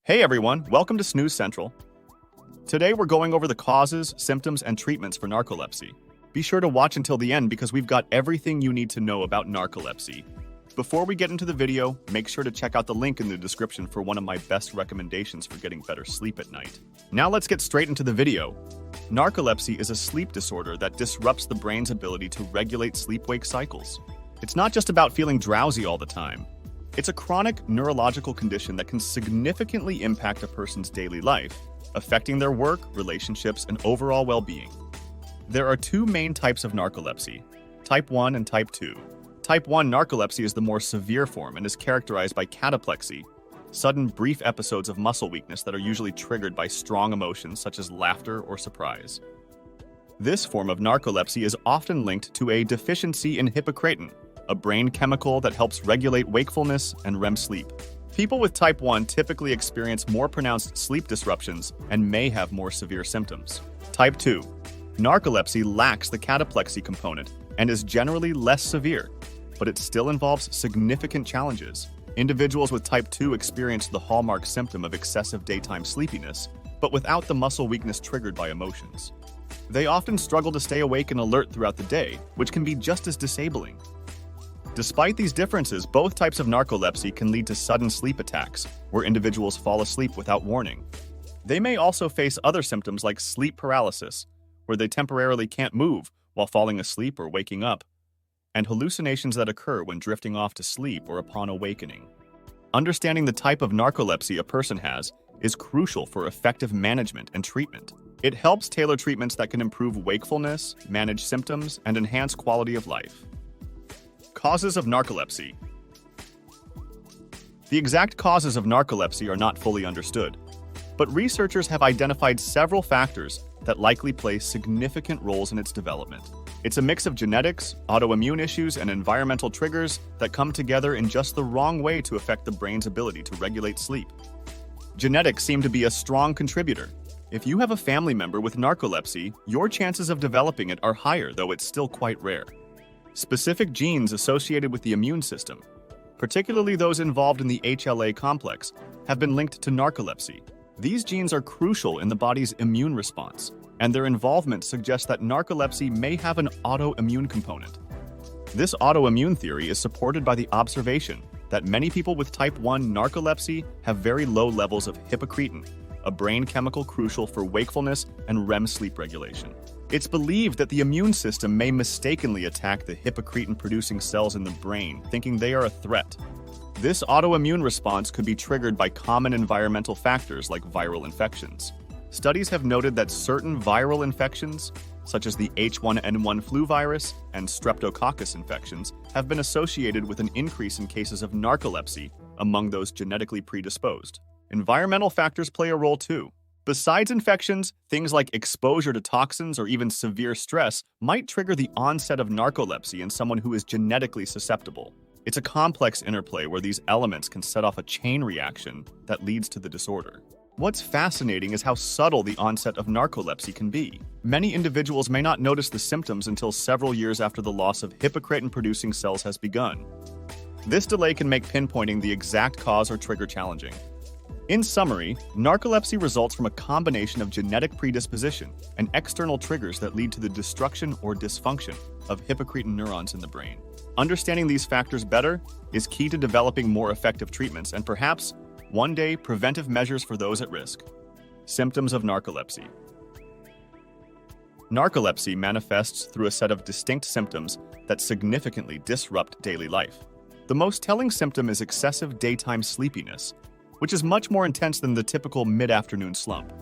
Hey everyone, welcome to Snooze Central. Today we're going over the causes, symptoms, and treatments for narcolepsy. Be sure to watch until the end because we've got everything you need to know about narcolepsy. Before we get into the video, make sure to check out the link in the description for one of my best recommendations for getting better sleep at night. Now let's get straight into the video. Narcolepsy is a sleep disorder that disrupts the brain's ability to regulate sleep-wake cycles. It's not just about feeling drowsy all the time. It's a chronic neurological condition that can significantly impact a person's daily life, affecting their work, relationships, and overall well-being. There are two main types of narcolepsy, type 1 and type 2. Type 1 narcolepsy is the more severe form and is characterized by cataplexy, sudden brief episodes of muscle weakness that are usually triggered by strong emotions such as laughter or surprise. This form of narcolepsy is often linked to a deficiency in hypocretin, a brain chemical that helps regulate wakefulness and REM sleep. People with type 1 typically experience more pronounced sleep disruptions and may have more severe symptoms. Type 2. Narcolepsy lacks the cataplexy component and is generally less severe, but it still involves significant challenges. Individuals with type 2 experience the hallmark symptom of excessive daytime sleepiness, but without the muscle weakness triggered by emotions. They often struggle to stay awake and alert throughout the day, which can be just as disabling. Despite these differences, both types of narcolepsy can lead to sudden sleep attacks, where individuals fall asleep without warning. They may also face other symptoms like sleep paralysis, where they temporarily can't move while falling asleep or waking up, and hallucinations that occur when drifting off to sleep or upon awakening. Understanding the type of narcolepsy a person has is crucial for effective management and treatment. It helps tailor treatments that can improve wakefulness, manage symptoms, and enhance quality of life. Causes of narcolepsy. The exact causes of narcolepsy are not fully understood, but researchers have identified several factors that likely play significant roles in its development. It's a mix of genetics, autoimmune issues, and environmental triggers that come together in just the wrong way to affect the brain's ability to regulate sleep. Genetics seem to be a strong contributor. If you have a family member with narcolepsy, your chances of developing it are higher, though it's still quite rare. Specific genes associated with the immune system, particularly those involved in the HLA complex, have been linked to narcolepsy. These genes are crucial in the body's immune response, and their involvement suggests that narcolepsy may have an autoimmune component. This autoimmune theory is supported by the observation that many people with type 1 narcolepsy have very low levels of hypocretin, a brain chemical crucial for wakefulness and REM sleep regulation. It's believed that the immune system may mistakenly attack the hypocretin-producing cells in the brain, thinking they are a threat. This autoimmune response could be triggered by common environmental factors like viral infections. Studies have noted that certain viral infections, such as the H1N1 flu virus and streptococcus infections, have been associated with an increase in cases of narcolepsy among those genetically predisposed. Environmental factors play a role too. Besides infections, things like exposure to toxins or even severe stress might trigger the onset of narcolepsy in someone who is genetically susceptible. It's a complex interplay where these elements can set off a chain reaction that leads to the disorder. What's fascinating is how subtle the onset of narcolepsy can be. Many individuals may not notice the symptoms until several years after the loss of hypocretin-producing cells has begun. This delay can make pinpointing the exact cause or trigger challenging. In summary, narcolepsy results from a combination of genetic predisposition and external triggers that lead to the destruction or dysfunction of hypocretin neurons in the brain. Understanding these factors better is key to developing more effective treatments and perhaps, one day, preventive measures for those at risk. Symptoms of narcolepsy. Narcolepsy manifests through a set of distinct symptoms that significantly disrupt daily life. The most telling symptom is excessive daytime sleepiness, which is much more intense than the typical mid-afternoon slump.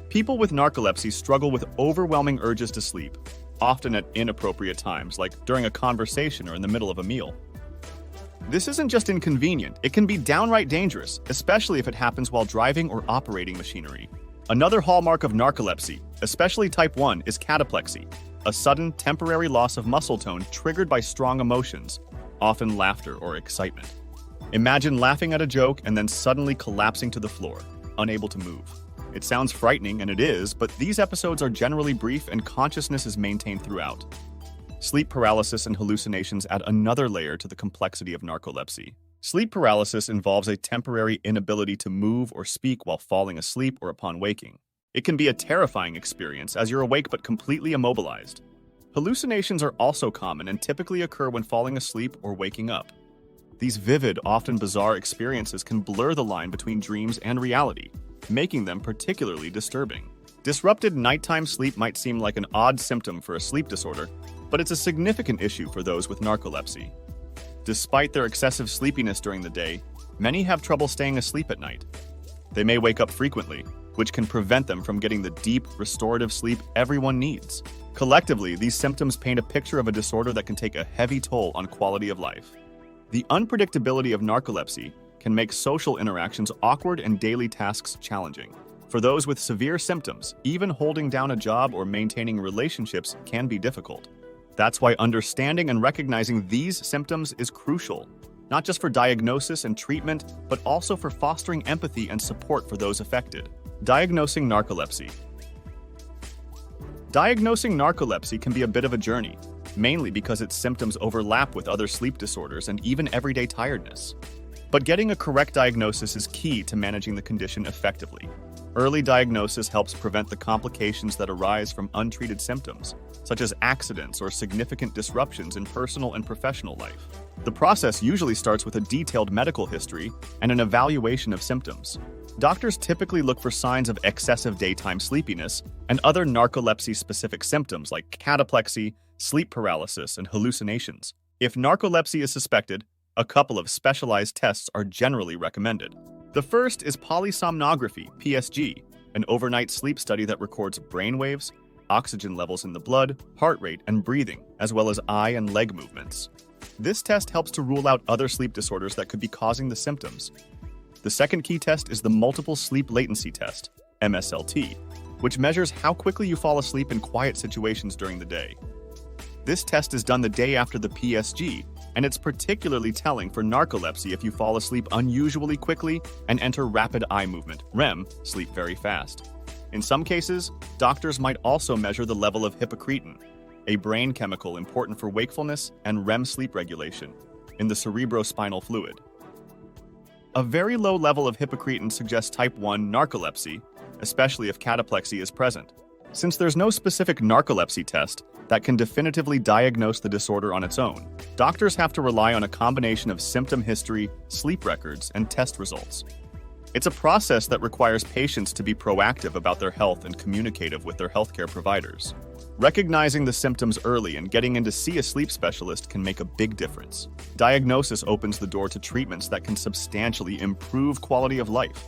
People with narcolepsy struggle with overwhelming urges to sleep, often at inappropriate times, like during a conversation or in the middle of a meal. This isn't just inconvenient, it can be downright dangerous, especially if it happens while driving or operating machinery. Another hallmark of narcolepsy, especially type 1, is cataplexy, a sudden, temporary loss of muscle tone triggered by strong emotions, often laughter or excitement. Imagine laughing at a joke and then suddenly collapsing to the floor, unable to move. It sounds frightening, and it is, but these episodes are generally brief and consciousness is maintained throughout. Sleep paralysis and hallucinations add another layer to the complexity of narcolepsy. Sleep paralysis involves a temporary inability to move or speak while falling asleep or upon waking. It can be a terrifying experience as you're awake but completely immobilized. Hallucinations are also common and typically occur when falling asleep or waking up. These vivid, often bizarre experiences can blur the line between dreams and reality, making them particularly disturbing. Disrupted nighttime sleep might seem like an odd symptom for a sleep disorder, but it's a significant issue for those with narcolepsy. Despite their excessive sleepiness during the day, many have trouble staying asleep at night. They may wake up frequently, which can prevent them from getting the deep, restorative sleep everyone needs. Collectively, these symptoms paint a picture of a disorder that can take a heavy toll on quality of life. The unpredictability of narcolepsy can make social interactions awkward and daily tasks challenging. For those with severe symptoms, even holding down a job or maintaining relationships can be difficult. That's why understanding and recognizing these symptoms is crucial, not just for diagnosis and treatment, but also for fostering empathy and support for those affected. Diagnosing narcolepsy. Diagnosing narcolepsy can be a bit of a journey, mainly because its symptoms overlap with other sleep disorders and even everyday tiredness. But getting a correct diagnosis is key to managing the condition effectively. Early diagnosis helps prevent the complications that arise from untreated symptoms, such as accidents or significant disruptions in personal and professional life. The process usually starts with a detailed medical history and an evaluation of symptoms. Doctors typically look for signs of excessive daytime sleepiness and other narcolepsy-specific symptoms like cataplexy, sleep paralysis, and hallucinations. If narcolepsy is suspected, a couple of specialized tests are generally recommended. The first is polysomnography, PSG, an overnight sleep study that records brainwaves, oxygen levels in the blood, heart rate, and breathing, as well as eye and leg movements. This test helps to rule out other sleep disorders that could be causing the symptoms. The second key test is the multiple sleep latency test, MSLT, which measures how quickly you fall asleep in quiet situations during the day. This test is done the day after the PSG, and it's particularly telling for narcolepsy if you fall asleep unusually quickly and enter rapid eye movement, REM, sleep very fast. In some cases, doctors might also measure the level of hypocretin, a brain chemical important for wakefulness and REM sleep regulation, in the cerebrospinal fluid. A very low level of hypocretin suggests type 1 narcolepsy, especially if cataplexy is present. Since there's no specific narcolepsy test that can definitively diagnose the disorder on its own, doctors have to rely on a combination of symptom history, sleep records, and test results. It's a process that requires patients to be proactive about their health and communicative with their healthcare providers. Recognizing the symptoms early and getting in to see a sleep specialist can make a big difference. Diagnosis opens the door to treatments that can substantially improve quality of life,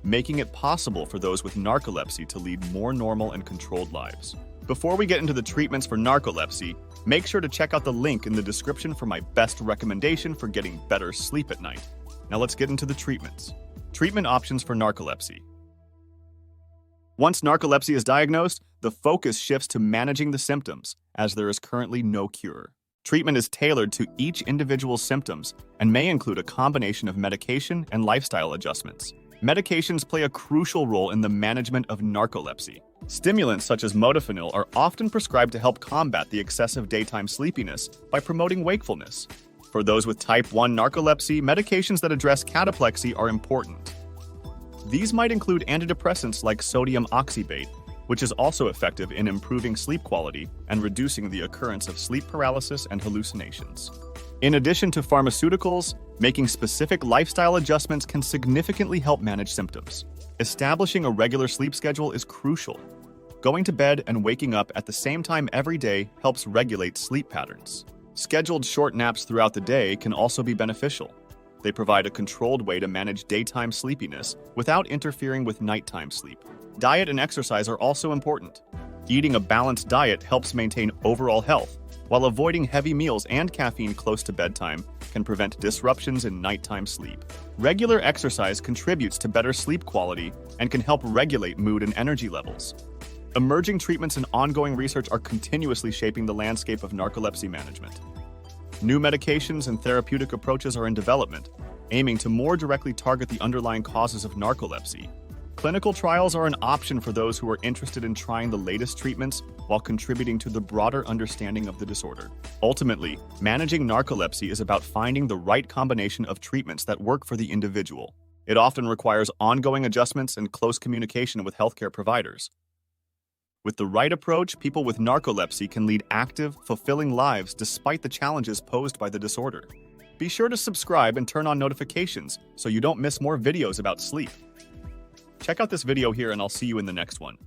making it possible for those with narcolepsy to lead more normal and controlled lives. Before we get into the treatments for narcolepsy, make sure to check out the link in the description for my best recommendation for getting better sleep at night. Now let's get into the treatments. Treatment options for narcolepsy. Once narcolepsy is diagnosed, the focus shifts to managing the symptoms, as there is currently no cure. Treatment is tailored to each individual's symptoms and may include a combination of medication and lifestyle adjustments. Medications play a crucial role in the management of narcolepsy. Stimulants such as modafinil are often prescribed to help combat the excessive daytime sleepiness by promoting wakefulness. For those with type 1 narcolepsy, medications that address cataplexy are important. These might include antidepressants like sodium oxybate, which is also effective in improving sleep quality and reducing the occurrence of sleep paralysis and hallucinations. In addition to pharmaceuticals, making specific lifestyle adjustments can significantly help manage symptoms. Establishing a regular sleep schedule is crucial. Going to bed and waking up at the same time every day helps regulate sleep patterns. Scheduled short naps throughout the day can also be beneficial. They provide a controlled way to manage daytime sleepiness without interfering with nighttime sleep. Diet and exercise are also important. Eating a balanced diet helps maintain overall health, while avoiding heavy meals and caffeine close to bedtime can prevent disruptions in nighttime sleep. Regular exercise contributes to better sleep quality and can help regulate mood and energy levels. Emerging treatments and ongoing research are continuously shaping the landscape of narcolepsy management. New medications and therapeutic approaches are in development, aiming to more directly target the underlying causes of narcolepsy. Clinical trials are an option for those who are interested in trying the latest treatments while contributing to the broader understanding of the disorder. Ultimately, managing narcolepsy is about finding the right combination of treatments that work for the individual. It often requires ongoing adjustments and close communication with healthcare providers. With the right approach, people with narcolepsy can lead active, fulfilling lives despite the challenges posed by the disorder. Be sure to subscribe and turn on notifications so you don't miss more videos about sleep. Check out this video here and I'll see you in the next one.